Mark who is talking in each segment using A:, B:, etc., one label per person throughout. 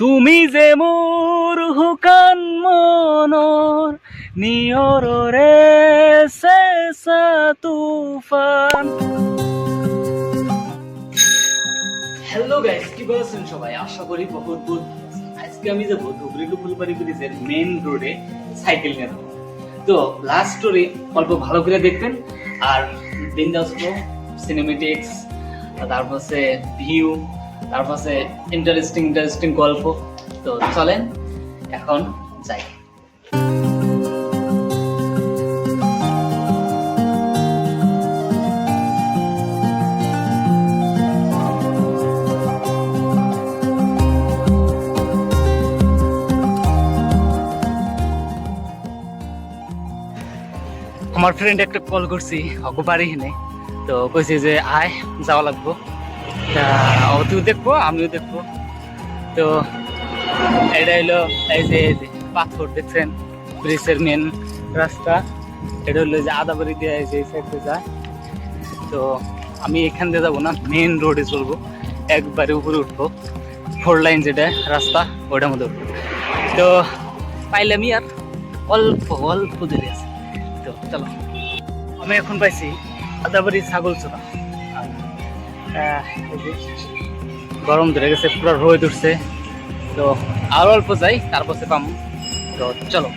A: তুমি যে মোর হুকান মনৰ নিয়ৰৰে চেঁচা তুফান। হ্যালো গাইস, কি বলছেন সবাই? আশা করি বহুত বহুত ভালো আছেন। আজকে আমি যাবো ধুবড়ী টু ফুলবাড়ি ব্রিজের মেইন রোডে সাইকেল নিয়ে যাবো। তো লাস্ট স্টোরি অল্প ভালো করে দেখবেন আর বিন্দাস ফ্লো সিনেমেটিক্স, তারপর আছে ভিউ, তারপর আছে ইন্টারেস্টিং গল্প। তো চলেন এখন যাই। আমার ফ্রেন্ড একটা কল করছি, অগো বাড়ি হিনে, তো কইছে যে আয় যাওয়া লাগবো। তুই দেখবো আমিও দেখবো। তো এটা হলো এই যে পাথর দেখছেন, ব্রিজের মেন রাস্তা। এটা হলো যে আদাবাড়ি দিয়ে এই যে সাইডে যায়। তো আমি এখান দিয়ে যাবো না, মেন রোডে চলবো, একবারে উপরে উঠবো, 4 লাইন যেটা রাস্তা ওটার মধ্যে উঠবো। তো পাইলাম আর অল্প অল্প দূরে আছে। তো চলো, আমি এখন পাইছি আদাবাড়ি ছাগলচোরা। গরম ধরে গেছে, পুরো রোদ উঠছে। তো আর অল্প যাই, তারপর পাম। তো চলো,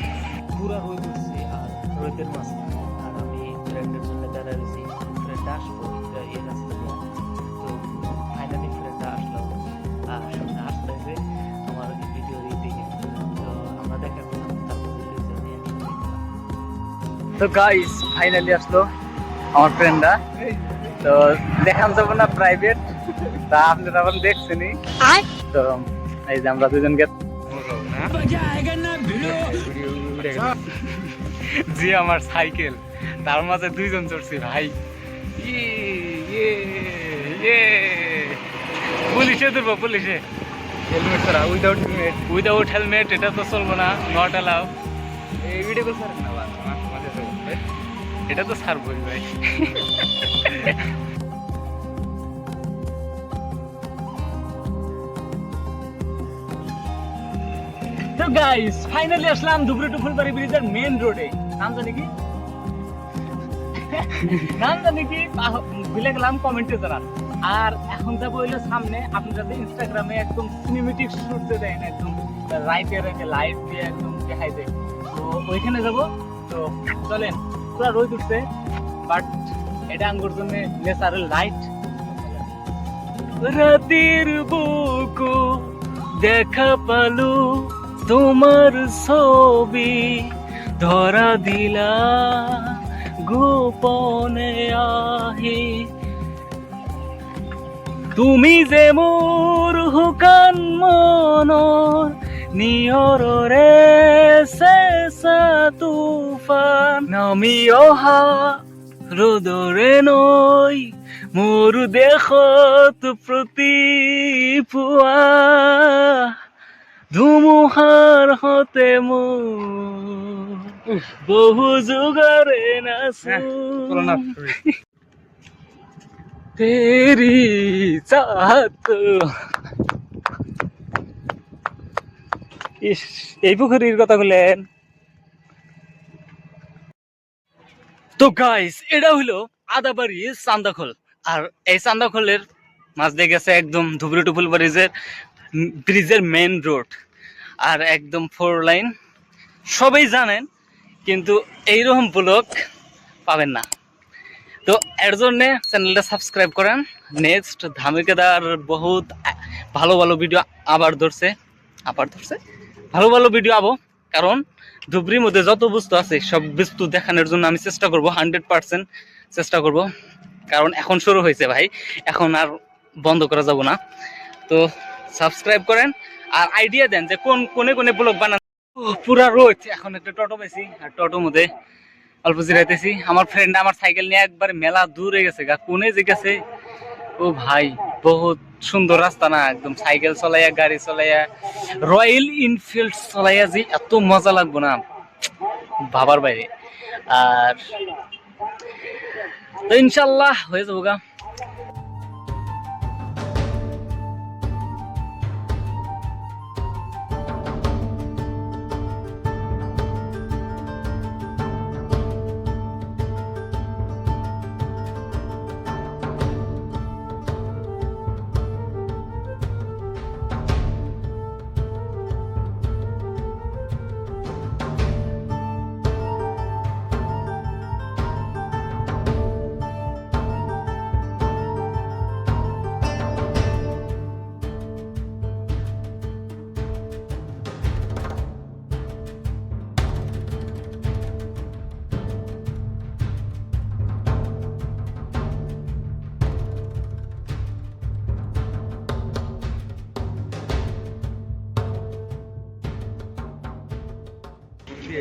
A: পুরো রোদ উঠছে আর রোদের মাঝে আর আমি ফ্রেন্ডের জন্য দাঁড়া রয়েছি। ফ্রেন্ড আসবো এই রাস্তা দিয়ে। তো ফাইনালি ফ্রেন্ড আসলো আর আসতেছে আমার ভিডিও দিকে। তো আমরা দেখা করলাম, তো গাইস ফাইনালি আসলো আমার ফ্রেন্ডরা। তো দেখান যাবো না প্রাইভেট, তা আপনারা এখন দেখছেনই। তো এই যে আমরা দুজনকে জি আমার সাইকেল, তার মাঝে দুইজন চড়ছি ভাই। পুলিশে ধরবো, পুলিশে হেলমেট ছাড়া, উইদাউট হেলমেট এটা তো চলবো না, নট অ্যালাউ। এই ভিডিও স্যার না, এটা তো ছাড়বই ভাই। তো গাইস ফাইনালি আসলাম ধুবড়ী টু ফুলবাড়ি ব্রিজের মেইন রোডে। নাম জানি কি ভুলে গেলাম, কমেন্টে জানান। আর এখন যাবো হইলো সামনে, আপনারা যে ইনস্টাগ্রামে একদম সিনেমেটিক শুট দেয় না, একদম রাইটের লাইট দিয়ে একদম দেখাই দেয়, তো ওইখানে যাবো। তো চলেন, পুরো রোদ উঠছে, বাট এটা আঙ্গুর জন্য ন্যাচারাল লাইট। রাতের বুকু দেখা পালু তোমার ছবি, ধরা দিলা গোপনে আহি, তুমি যে মোর হুকান মনৰ নিয়ৰৰে চেঁচা তুফান, নামি অহা ৰ'দৰে নৈ মোৰ দেশত প্ৰতিপুৱা, ধুমুহাৰ হতে মোৰ বহু যুগৰে নাচো তেরি চাহত। ইস, এই পুকুরির কথা বললেন। তো গাইস এটা হইলো আদাবাড়ি চান্দাখোল, আর এই চান্দাখোলের মাঝ দিয়ে গেছে একদম ধুবড়ী টু ফুলবাড়ি ব্রিজের মেইন রোড, আর একদম 4 লাইন। সবাই জানেন, কিন্তু এইরকম ব্লগ পাবেন না। তো এর জন্য চ্যানেলটা সাবস্ক্রাইব করেন। নেক্সট ধামাকেদার বহুত ভালো ভালো ভিডিও আবার ধরছে ভালো ভালো ভিডিও আবো, কারণ ধুবড়ির মধ্যে যত বস্তু আছে সব বস্তু দেখানোর জন্য আমি চেষ্টা করব, 100% চেষ্টা করব। কারণ এখন শুরু হয়েছে ভাই, এখন আর বন্ধ করা যাব না। তো সাবস্ক্রাইব করেন আর আইডিয়া দেন যে কোনে ব্লগ বানান। পুরা রোজ এখন একটা টোটো পেয়েছি, আর টোটোর মধ্যে অল্প জিরাইতেছি। আমার ফ্রেন্ড আমার সাইকেল নিয়ে একবার মেলা দূরে গেছে, কোনে যে গেছে। ও ভাই, বহুত সুন্দর রাস্তা না, একদম সাইকেল চলাইয়া গাড়ি চলাইয়া রয়্যাল এনফিল্ড চলাইয়া যে এত মজা লাগবো না ভাবার বাইরে। আর তো ইনশাল্লাহ হয়ে যাবো গা। কি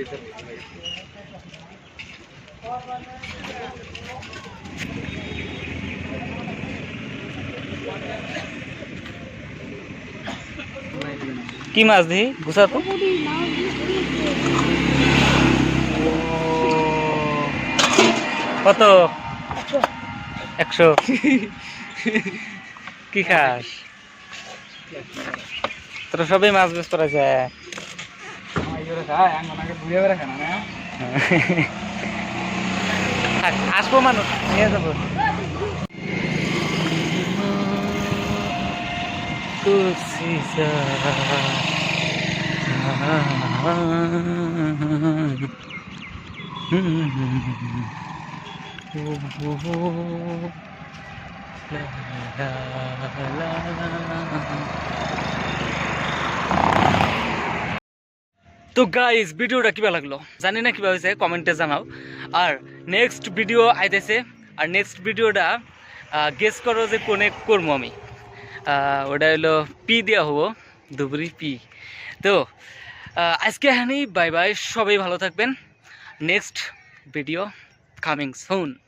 A: মাছ দিই গুছা তো কত 100 কি খাস তোরা সবাই মাছ বেশ করা যায় আসবো মানুষ নিয়ে যাবো তো গাইস ভিডিওটা কিবা লাগলো জানি না কিবা হয়েছে কমেন্টে জানাও আর নেক্সট ভিডিও আইতেছে আর নেক্সট ভিডিওটা গেস করো যে কোনে করবো আমি ওটা হলো পি দেওয়া হবো ধুবড়ি পি তো আজকে হ্যাঁ বাই বাই সবাই ভালো থাকবেন নেক্সট ভিডিও কামিং সুন